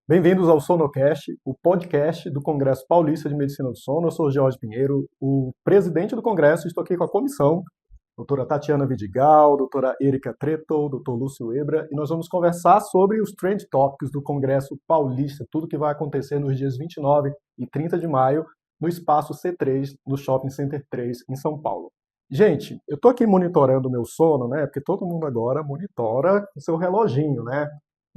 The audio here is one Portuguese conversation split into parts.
Bem-vindos ao SonoCast, o podcast do Congresso Paulista de Medicina do Sono. Eu sou o Jorge Pinheiro, o presidente do Congresso. Estou aqui com a comissão, doutora Tatiana Vidigal, doutora Erika Treto, doutor Lúcio Ebra, e nós vamos conversar sobre os Trend Topics do Congresso Paulista, tudo que vai acontecer nos dias 29 e 30 de maio, no espaço C3, no Shopping Center 3, em São Paulo. Gente, eu estou aqui monitorando o meu sono, né? Porque todo mundo agora monitora o seu reloginho, né?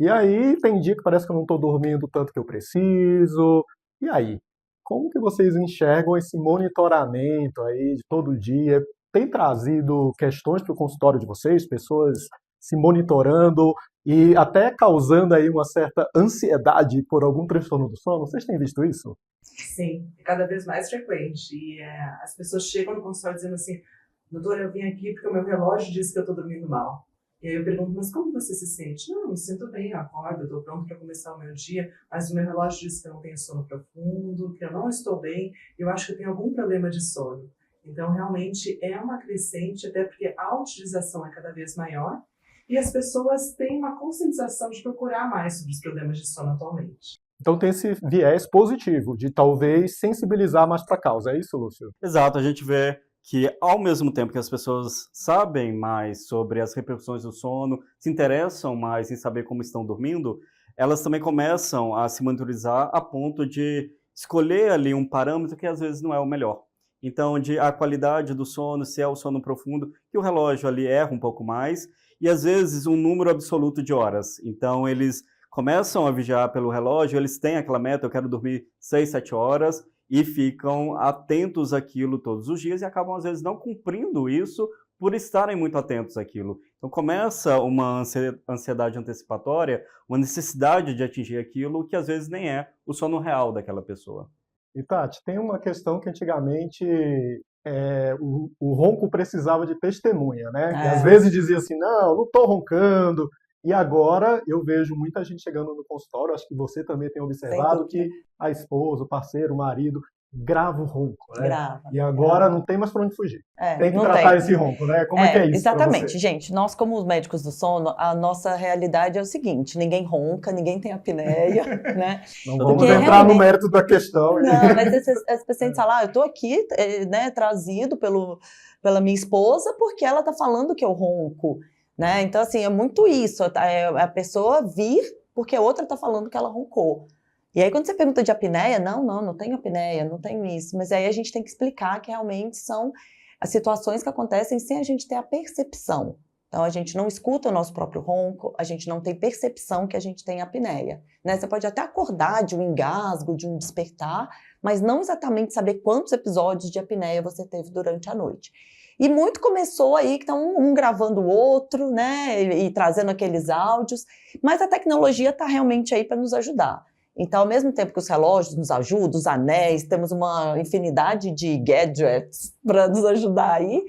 E aí tem dia que parece que eu não estou dormindo tanto que eu preciso. E aí? Como que vocês enxergam esse monitoramento aí de todo dia? Tem trazido questões para o consultório de vocês, pessoas se monitorando e até causando aí uma certa ansiedade por algum transtorno do sono? Vocês têm visto isso? Sim, é cada vez mais frequente. E as pessoas chegam no consultório dizendo assim: doutora, eu vim aqui porque o meu relógio diz que eu estou dormindo mal. E aí eu pergunto: mas como você se sente? Não, eu me sinto bem, eu acordo, eu estou pronto para começar o meu dia, mas o meu relógio diz que eu não tenho sono profundo, que eu não estou bem, e eu acho que eu tenho algum problema de sono. Então, realmente, é uma crescente, até porque a utilização é cada vez maior, e as pessoas têm uma conscientização de procurar mais sobre os problemas de sono atualmente. Então tem esse viés positivo de talvez sensibilizar mais para a causa. É isso, Lúcio? Exato, a gente vê que ao mesmo tempo que as pessoas sabem mais sobre as repercussões do sono, se interessam mais em saber como estão dormindo, elas também começam a se monitorizar a ponto de escolher ali um parâmetro que às vezes não é o melhor. Então, a qualidade do sono, se é o sono profundo, que o relógio ali erra um pouco mais, e às vezes um número absoluto de horas. Então, eles começam a vigiar pelo relógio, eles têm aquela meta: eu quero dormir 6, 7 horas, e ficam atentos àquilo todos os dias e acabam, às vezes, não cumprindo isso por estarem muito atentos àquilo. Então, começa uma ansiedade antecipatória, uma necessidade de atingir aquilo que, às vezes, nem é o sono real daquela pessoa. E Tati, tem uma questão que antigamente o ronco precisava de testemunha, né? Que às É, vezes dizia assim, não estou roncando. E agora eu vejo muita gente chegando no consultório, acho que você também tem sem observado dúvida. que a esposa, o parceiro, o marido grava o ronco, né? Grava, E agora grava. não tem mais para onde fugir. É, Tem que não tratar tem. esse ronco, né? Como é que é isso para você? Exatamente, gente. Nós, como os médicos do sono, a nossa realidade é o seguinte: ninguém ronca, ninguém tem apneia, né? Não Todo vamos mundo é entrar no Realmente, mérito da questão. não, mas esses pacientes falam, eu tô aqui, né, trazido pela minha esposa porque ela tá falando que eu ronco, né? Então, assim, é muito isso, é a pessoa vir porque a outra tá falando que ela roncou. E aí, quando você pergunta de apneia, não tenho apneia, não tenho isso. Mas aí a gente tem que explicar que realmente são as situações que acontecem sem a gente ter a percepção. Então, a gente não escuta o nosso próprio ronco, a gente não tem percepção que a gente tem apneia, né? Você pode até acordar de um engasgo, de um despertar, mas não exatamente saber quantos episódios de apneia você teve durante a noite. E muito começou aí que estão um gravando o outro, né? E trazendo aqueles áudios, mas a tecnologia está realmente aí para nos ajudar. Então, ao mesmo tempo que os relógios nos ajudam, os anéis, temos uma infinidade de gadgets para nos ajudar aí.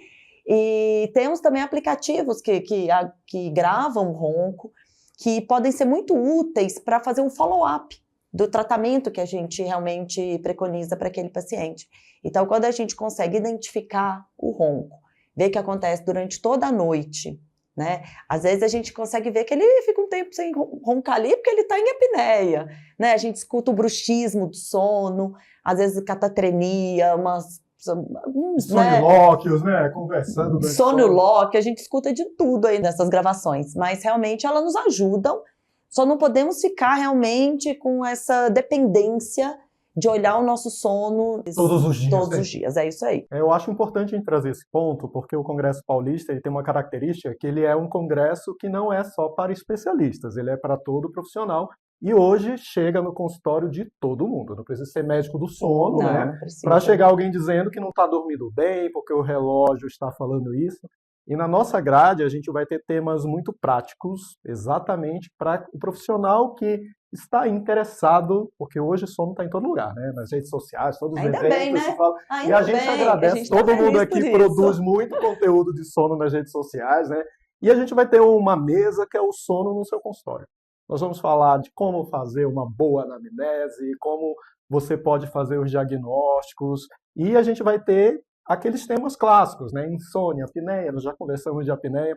E temos também aplicativos que gravam o ronco, que podem ser muito úteis para fazer um follow-up do tratamento que a gente realmente preconiza para aquele paciente. Então, quando a gente consegue identificar o ronco, ver o que acontece durante toda a noite, né? Às vezes a gente consegue ver que ele fica um tempo sem roncar ali porque ele está em apneia, né? A gente escuta o bruxismo do sono, às vezes catatrenia, alguns, né? Sonilóquios, né? Conversando durante o Sono sono. lock, a gente escuta de tudo aí nessas gravações, mas realmente elas nos ajudam, só não podemos ficar realmente com essa dependência de olhar o nosso sono Todos os dias, todos né? os dias, é isso aí. Eu acho importante a gente trazer esse ponto, porque o Congresso Paulista ele tem uma característica que ele é um congresso que não é só para especialistas, ele é para todo profissional. E hoje chega no consultório de todo mundo. Não precisa ser médico do sono, né? Não precisa. Para chegar alguém dizendo que não está dormindo bem, porque o relógio está falando isso. E na nossa grade a gente vai ter temas muito práticos, exatamente para o profissional que está interessado, porque hoje o sono está em todo lugar, né? Nas redes sociais, todos os Ainda eventos, bem, né? se fala. E Ainda a gente bem, agradece, a gente tá todo mundo feliz aqui por isso. produz muito conteúdo de sono nas redes sociais, né? E a gente vai ter uma mesa que é o sono no seu consultório. Nós vamos falar de como fazer uma boa anamnese, como você pode fazer os diagnósticos, e a gente vai ter aqueles temas clássicos, né? Insônia, apneia, nós já conversamos de apneia.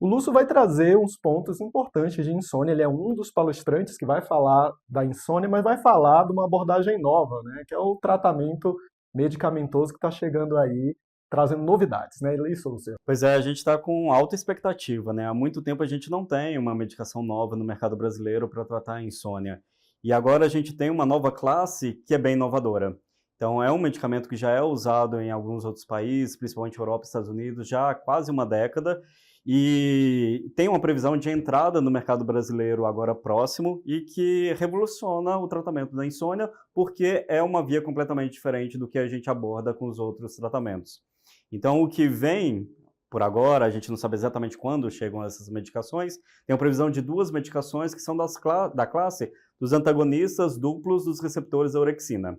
O Lúcio vai trazer uns pontos importantes de insônia. Ele é um dos palestrantes que vai falar da insônia, mas vai falar de uma abordagem nova, né? Que é o tratamento medicamentoso que está chegando aí, trazendo novidades, né? É isso, Lúcio? Pois é, a gente está com alta expectativa, né? Há muito tempo a gente não tem uma medicação nova no mercado brasileiro para tratar a insônia. E agora a gente tem uma nova classe que é bem inovadora. Então, é um medicamento que já é usado em alguns outros países, principalmente Europa e Estados Unidos, já há quase uma década, e tem uma previsão de entrada no mercado brasileiro agora próximo e que revoluciona o tratamento da insônia, porque é uma via completamente diferente do que a gente aborda com os outros tratamentos. Então, o que vem por agora, a gente não sabe exatamente quando chegam essas medicações, tem a previsão de 2 medicações que são da classe dos antagonistas duplos dos receptores da orexina.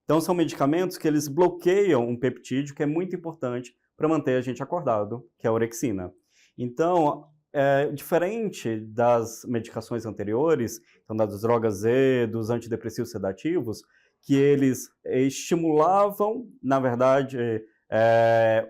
Então, são medicamentos que eles bloqueiam um peptídeo que é muito importante para manter a gente acordado, que é a orexina. Então, diferente das medicações anteriores, então das drogas Z, dos antidepressivos sedativos, que eles estimulavam, na verdade,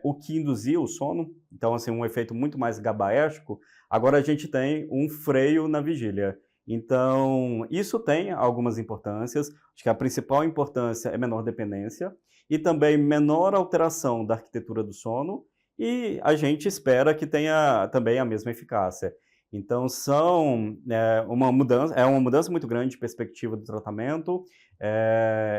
o que induzia o sono, então, assim, um efeito muito mais gabaérgico, agora a gente tem um freio na vigília. Então, isso tem algumas importâncias. Acho que a principal importância é menor dependência e também menor alteração da arquitetura do sono, e a gente espera que tenha também a mesma eficácia. Então, é uma mudança muito grande de perspectiva do tratamento.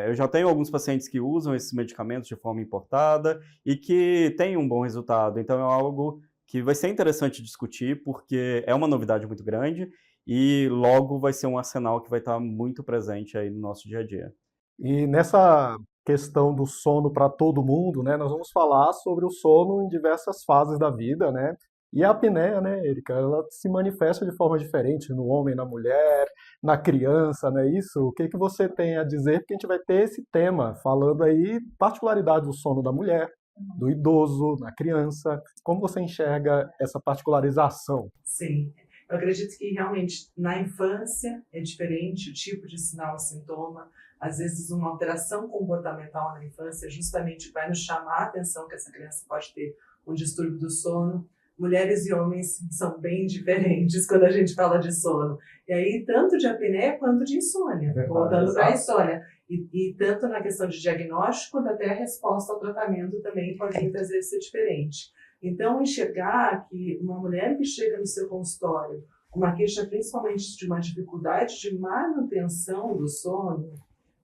Eu já tenho alguns pacientes que usam esses medicamentos de forma importada e que têm um bom resultado. Então, é algo que vai ser interessante discutir, porque é uma novidade muito grande e logo vai ser um arsenal que vai estar muito presente aí no nosso dia a dia. E nessa questão do sono para todo mundo, né, nós vamos falar sobre o sono em diversas fases da vida, né? E a apneia, né, Erika, ela se manifesta de forma diferente no homem, na mulher, na criança, não é isso? O que que você tem a dizer? Porque a gente vai ter esse tema falando aí particularidade do sono da mulher, do idoso, na criança. Como você enxerga essa particularização? Sim, eu acredito que realmente na infância é diferente o tipo de sinal e sintoma. Às vezes uma alteração comportamental na infância justamente vai nos chamar a atenção que essa criança pode ter um distúrbio do sono. Mulheres e homens são bem diferentes quando a gente fala de sono. E aí, tanto de apneia quanto de insônia, voltando para a insônia. E tanto na questão de diagnóstico, quanto até a resposta ao tratamento também pode muitas vezes ser diferente. Então, enxergar que uma mulher que chega no seu consultório com uma queixa principalmente de uma dificuldade de manutenção do sono,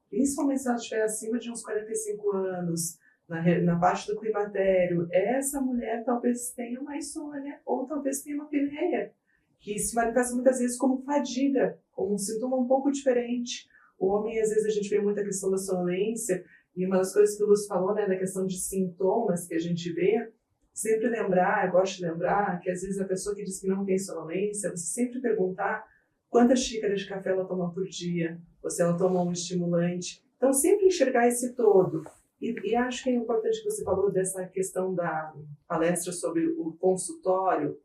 principalmente se ela estiver acima de uns 45 anos, na parte do climatério, essa mulher talvez tenha uma insônia ou talvez tenha uma apneia, que se manifesta muitas vezes como fadiga, como um sintoma um pouco diferente. O homem, às vezes, a gente vê muita questão da sonolência, e uma das coisas que o Lúcio falou, né, da questão de sintomas que a gente vê, sempre lembrar, eu gosto de lembrar, que às vezes a pessoa que diz que não tem sonolência, você sempre perguntar quantas xícaras de café ela toma por dia, ou se ela toma um estimulante. Então, sempre enxergar esse todo. E acho que é importante que você falou dessa questão da palestra sobre o consultório,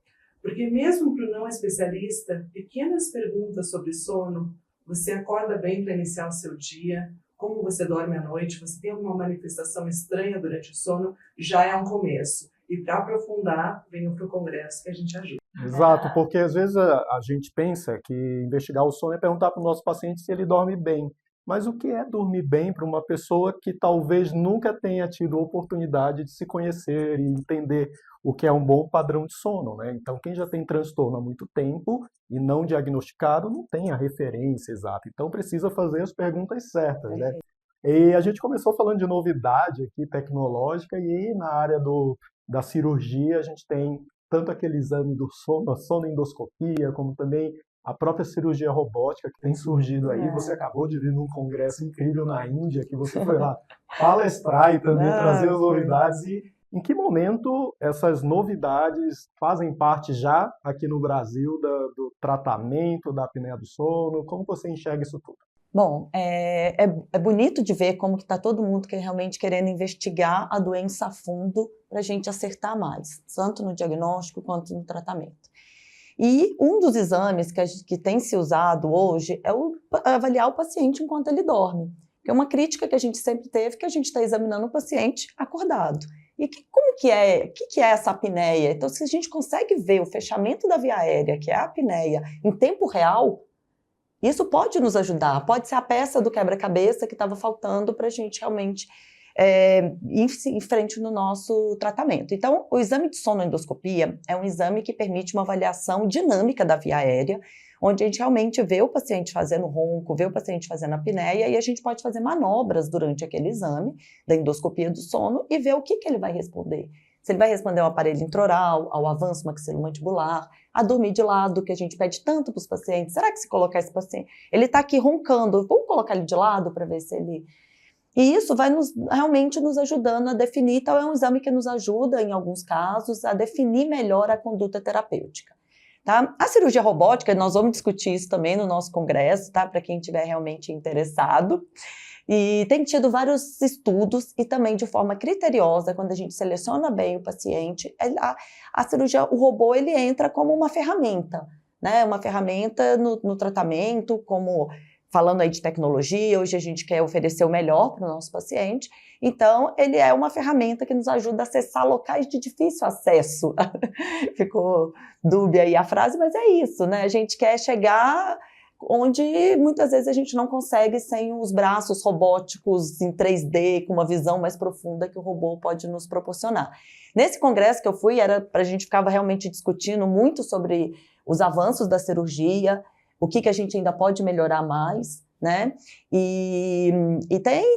porque mesmo para o não especialista, pequenas perguntas sobre sono, você acorda bem para iniciar o seu dia, como você dorme à noite, você tem alguma manifestação estranha durante o sono, já é um começo. E para aprofundar, venham para o congresso que a gente ajuda. Exato, porque às vezes a gente pensa que investigar o sono é perguntar para o nosso paciente se ele dorme bem. Mas o que é dormir bem para uma pessoa que talvez nunca tenha tido oportunidade de se conhecer e entender o que é um bom padrão de sono, né? Então, quem já tem transtorno há muito tempo e não diagnosticado não tem a referência exata. Então, precisa fazer as perguntas certas, né? E a gente começou falando de novidade aqui tecnológica e na área da cirurgia a gente tem tanto aquele exame do sono, a sonoendoscopia, como também a própria cirurgia robótica que tem surgido aí. Você acabou de vir num congresso incrível na Índia, que você foi lá palestrar e também trazer as novidades. E em que momento essas novidades fazem parte já aqui no Brasil do tratamento da apneia do sono? Como você enxerga isso tudo? Bom, é bonito de ver como que está todo mundo realmente querendo investigar a doença a fundo para a gente acertar mais, tanto no diagnóstico quanto no tratamento. E um dos exames que tem se usado hoje é avaliar o paciente enquanto ele dorme. Que é uma crítica que a gente sempre teve, que a gente está examinando o paciente acordado. E como que é, o que é essa apneia? Então, se a gente consegue ver o fechamento da via aérea, que é a apneia, em tempo real, isso pode nos ajudar, pode ser a peça do quebra-cabeça que estava faltando para a gente realmente ir em frente no nosso tratamento. Então, o exame de sonoendoscopia é um exame que permite uma avaliação dinâmica da via aérea, onde a gente realmente vê o paciente fazendo ronco, vê o paciente fazendo apneia, e a gente pode fazer manobras durante aquele exame da endoscopia do sono e ver o que ele vai responder. Se ele vai responder ao aparelho intraoral, ao avanço maxilomandibular, a dormir de lado, que a gente pede tanto para os pacientes. Será que se colocar esse paciente, ele está aqui roncando, vamos colocar ele de lado para ver se ele... E isso vai realmente nos ajudando a definir, então é um exame que nos ajuda, em alguns casos, a definir melhor a conduta terapêutica. Tá? A cirurgia robótica, nós vamos discutir isso também no nosso congresso, tá? Para quem estiver realmente interessado. E tem tido vários estudos e também de forma criteriosa, quando a gente seleciona bem o paciente, a cirurgia, o robô, ele entra como uma ferramenta, né? Uma ferramenta no tratamento, como falando aí de tecnologia, hoje a gente quer oferecer o melhor para o nosso paciente, então ele é uma ferramenta que nos ajuda a acessar locais de difícil acesso. Ficou dúbia aí a frase, mas é isso, né? A gente quer chegar onde muitas vezes a gente não consegue sem os braços robóticos em 3D, com uma visão mais profunda que o robô pode nos proporcionar. Nesse congresso que eu fui, a gente ficava realmente discutindo muito sobre os avanços da cirurgia, o que a gente ainda pode melhorar mais, né? E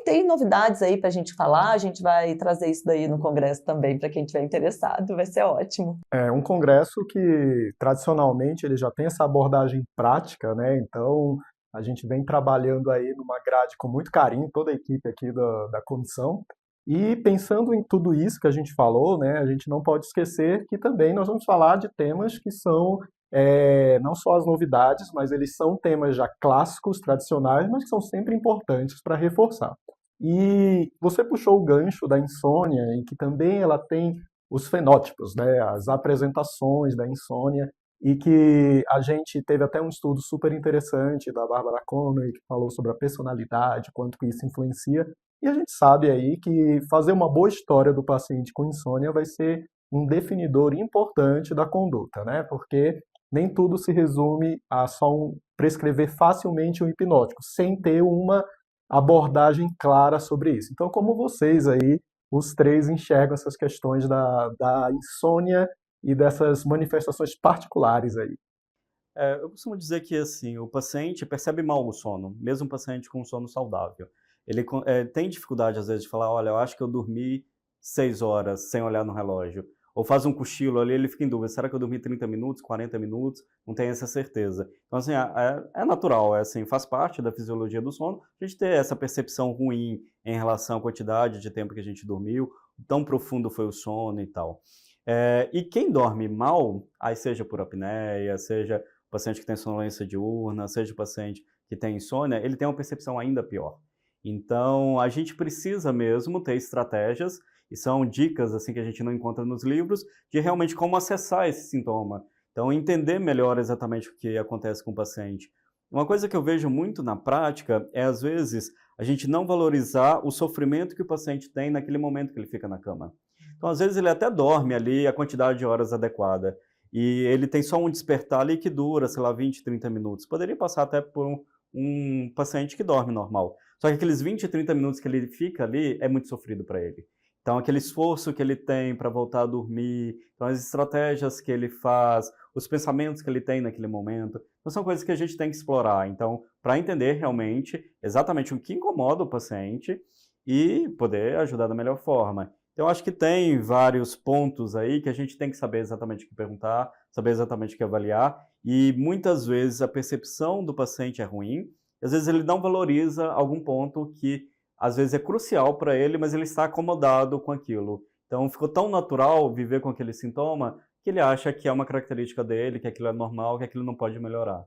tem novidades aí para a gente falar, a gente vai trazer isso daí no congresso também, para quem estiver interessado, vai ser ótimo. É um congresso que, tradicionalmente, ele já tem essa abordagem prática, né? Então, a gente vem trabalhando aí numa grade com muito carinho, toda a equipe aqui da comissão. E pensando em tudo isso que a gente falou, né, a gente não pode esquecer que também nós vamos falar de temas que são não só as novidades, mas eles são temas já clássicos, tradicionais, mas que são sempre importantes para reforçar. E você puxou o gancho da insônia, em que também ela tem os fenótipos, né, as apresentações da insônia, e que a gente teve até um estudo super interessante da Barbara Conway, que falou sobre a personalidade, quanto que isso influencia, e a gente sabe aí que fazer uma boa história do paciente com insônia vai ser um definidor importante da conduta, né, porque nem tudo se resume a só prescrever facilmente um hipnótico, sem ter uma abordagem clara sobre isso. Então, como vocês aí, os três enxergam essas questões da insônia e dessas manifestações particulares aí? Eu costumo dizer que assim, o paciente percebe mal o sono, mesmo o paciente com sono saudável. Ele tem dificuldade, às vezes, de falar, olha, eu acho que eu dormi 6 horas sem olhar no relógio. Ou faz um cochilo ali, ele fica em dúvida, será que eu dormi 30 minutos, 40 minutos? Não tem essa certeza. Então, assim, é natural, assim, faz parte da fisiologia do sono a gente ter essa percepção ruim em relação à quantidade de tempo que a gente dormiu, tão profundo foi o sono e tal. E quem dorme mal, aí seja por apneia, seja o paciente que tem sonolência diurna, seja o paciente que tem insônia, ele tem uma percepção ainda pior. Então, a gente precisa mesmo ter estratégias, e são dicas assim que a gente não encontra nos livros, de realmente como acessar esse sintoma. Então, entender melhor exatamente o que acontece com o paciente. Uma coisa que eu vejo muito na prática é, às vezes, a gente não valorizar o sofrimento que o paciente tem naquele momento que ele fica na cama. Então, às vezes, ele até dorme ali a quantidade de horas adequada, e ele tem só um despertar ali que dura, sei lá, 20, 30 minutos. Poderia passar até por um paciente que dorme normal. Só que aqueles 20, 30 minutos que ele fica ali é muito sofrido para ele. Então, aquele esforço que ele tem para voltar a dormir, então as estratégias que ele faz, os pensamentos que ele tem naquele momento, então são coisas que a gente tem que explorar. Então, para entender realmente exatamente o que incomoda o paciente e poder ajudar da melhor forma. Então, acho que tem vários pontos aí que a gente tem que saber exatamente o que perguntar, saber exatamente o que avaliar, e muitas vezes a percepção do paciente é ruim, às vezes ele não valoriza algum ponto que às vezes é crucial para ele, mas ele está acomodado com aquilo. Então ficou tão natural viver com aquele sintoma que ele acha que é uma característica dele, que aquilo é normal, que aquilo não pode melhorar.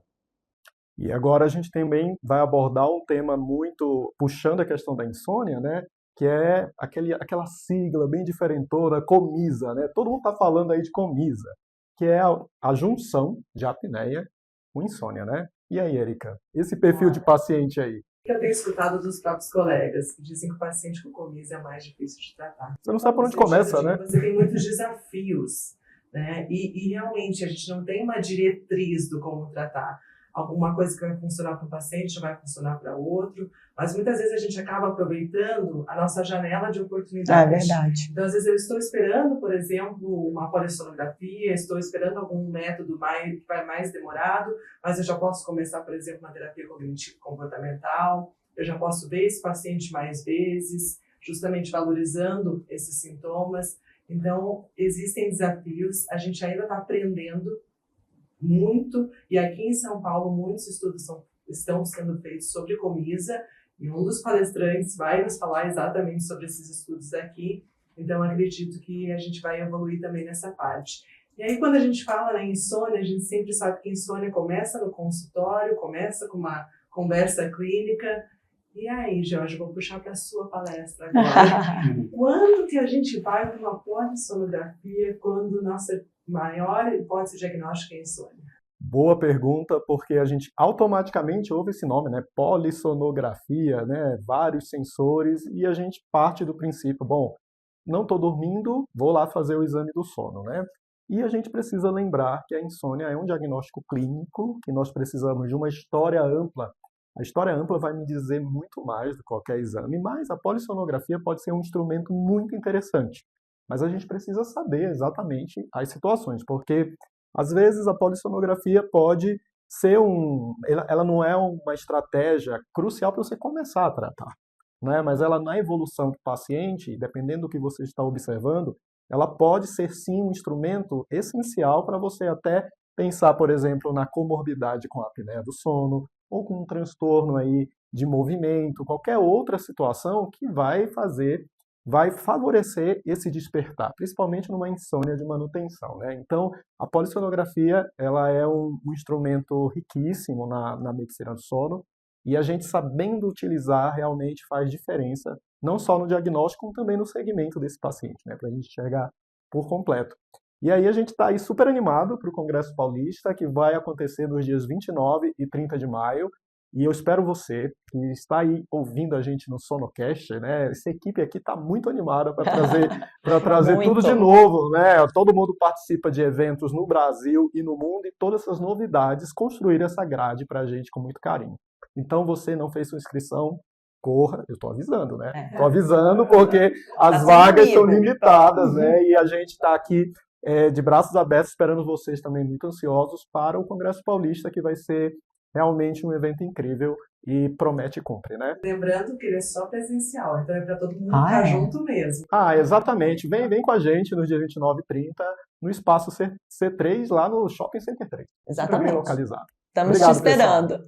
E agora a gente também vai abordar um tema muito puxando a questão da insônia, né? Que é aquela sigla bem diferentona, COMISA, né? Todo mundo está falando aí de COMISA, que é a junção de apneia com insônia, né? E aí, Erika, esse perfil de paciente aí? que eu tenho escutado dos próprios colegas, que dizem que o paciente com comisa é mais difícil de tratar. Você não sabe por onde começa, né? Você tem muitos desafios, né? E realmente a gente não tem uma diretriz do como tratar. Alguma coisa que vai funcionar para um paciente vai funcionar para outro, mas muitas vezes a gente acaba aproveitando a nossa janela de oportunidade. É verdade. Então, às vezes eu estou esperando, por exemplo, uma polissonografia, estou esperando algum método que vai mais demorado, mas eu já posso começar, por exemplo, uma terapia cognitivo-comportamental, eu já posso ver esse paciente mais vezes, justamente valorizando esses sintomas. Então, existem desafios, a gente ainda está aprendendo muito, e aqui em São Paulo muitos estudos estão sendo feitos sobre comisa, e um dos palestrantes vai nos falar exatamente sobre esses estudos aqui, então acredito que a gente vai evoluir também nessa parte. E aí quando a gente fala em insônia, a gente sempre sabe que insônia começa no consultório, começa com uma conversa clínica. E aí, Jorge, vou puxar para a sua palestra agora. Quando que a gente vai para uma polissonografia quando nossa maior hipótese diagnóstica é insônia? Boa pergunta, porque a gente automaticamente ouve esse nome, né? Polissonografia, né? Vários sensores, e a gente parte do princípio, bom, não estou dormindo, vou lá fazer o exame do sono, né? E a gente precisa lembrar que a insônia é um diagnóstico clínico, que nós precisamos de uma história ampla. A história ampla vai me dizer muito mais do que qualquer exame, mas a polissonografia pode ser um instrumento muito interessante. Mas a gente precisa saber exatamente as situações, porque às vezes a polissonografia pode ser ela não é uma estratégia crucial para você começar a tratar, né? Mas ela na evolução do paciente, dependendo do que você está observando, ela pode ser sim um instrumento essencial para você até pensar, por exemplo, na comorbidade com a apneia do sono, ou com um transtorno aí de movimento, qualquer outra situação que vai favorecer esse despertar, principalmente numa insônia de manutenção, né? Então, a polissonografia, ela é um instrumento riquíssimo na medicina do sono, e a gente sabendo utilizar realmente faz diferença, não só no diagnóstico, como também no segmento desse paciente, né? Para a gente enxergar por completo. E aí a gente está aí super animado para o Congresso Paulista, que vai acontecer nos dias 29 e 30 de maio. E eu espero você, que está aí ouvindo a gente no Sonocast, né? Essa equipe aqui está muito animada para trazer tudo de novo, né? Todo mundo participa de eventos no Brasil e no mundo, e todas essas novidades, construir essa grade para a gente com muito carinho. Então, você não fez sua inscrição, corra, eu estou avisando, né? Estou avisando porque as vagas são limitadas, né? E a gente está aqui de braços abertos, esperando vocês também muito ansiosos para o Congresso Paulista, que vai ser realmente um evento incrível e promete e cumpre, né? Lembrando que ele é só presencial, então é para todo mundo estar junto mesmo. Exatamente. Vem com a gente nos dias 29 e 30, no espaço C3, lá no Shopping Center 3. Exatamente. Super bem localizado. Estamos te esperando.